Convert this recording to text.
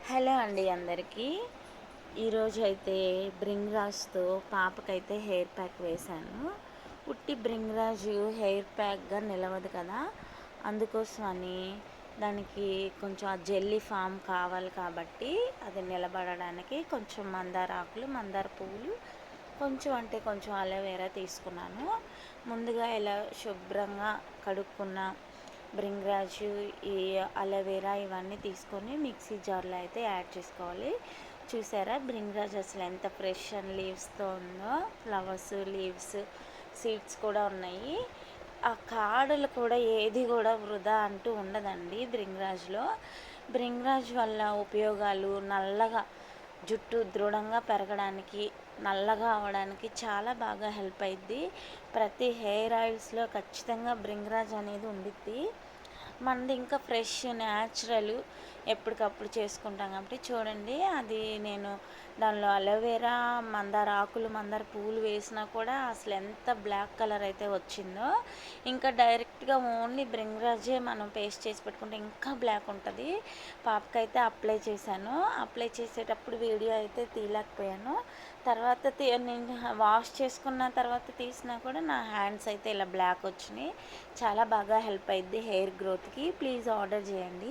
Hello అండి అందరికీ. ఈరోజు అయితే బ్రింగ్రాజ్తో పాపకైతే హెయిర్ ప్యాక్ వేశాను. ఉట్టి బ్రింగ్రాజు హెయిర్ ప్యాక్గా నిలవదు కదా, అందుకోసమని దానికి కొంచెం ఆ జెల్లీ ఫామ్ కావాలి కాబట్టి అది నిలబడడానికి కొంచెం మందార ఆకులు, మందార పువ్వులు, కొంచెం అంటే కొంచెం అలోవెరా తీసుకున్నాను. ముందుగా ఇలా శుభ్రంగా కడుక్కున్న బ్రింగ్రాజు, ఈ అలోవెరా ఇవన్నీ తీసుకొని మిక్సీ జార్లో అయితే యాడ్ చేసుకోవాలి. చూసారా బ్రింగ్రాజ్ అసలు ఎంత ఫ్రెష్ అండ్ లీవ్స్తో ఉందో, ఫ్లవర్స్, లీవ్స్, సీడ్స్ కూడా ఉన్నాయి. ఆ కాడలు కూడా ఏది కూడా వృధా అంటూ ఉండదండి బ్రింగ్రాజ్లో. బ్రింగ్రాజ్ వల్ల ఉపయోగాలు నల్లగా జుట్టు దృఢంగా పెరగడానికి, నల్లగా అవ్వడానికి చాలా బాగా హెల్ప్ అయ్యిద్ది. ప్రతి హెయిర్ ఆయిల్స్లో ఖచ్చితంగా బ్రింగ్రాజ్ అనేది ఉండిద్ది. మనది ఇంకా ఫ్రెష్ న్యాచురల్ ఎప్పటికప్పుడు చేసుకుంటాం కాబట్టి చూడండి, అది నేను దానిలో అలోవెరా, మందార ఆకులు, మందార పువ్వులు వేసినా కూడా అసలు ఎంత బ్లాక్ కలర్ అయితే వచ్చిందో. ఇంకా డైరెక్ట్గా ఓన్లీ బ్రింగ్రాజే మనం పేస్ట్ చేసి పెట్టుకుంటే ఇంకా బ్లాక్ ఉంటుంది. పాపకైతే అప్లై చేశాను. అప్లై చేసేటప్పుడు వీడియో అయితే తీయలేకపోయాను. తర్వాత నేను వాష్ చేసుకున్న తర్వాత తీసినా కూడా నా హ్యాండ్స్ అయితే ఇలా బ్లాక్ వచ్చినాయి. చాలా బాగా హెల్ప్ అయ్యిద్ది హెయిర్ గ్రోత్కి. ప్లీజ్ ఆర్డర్ చేయండి.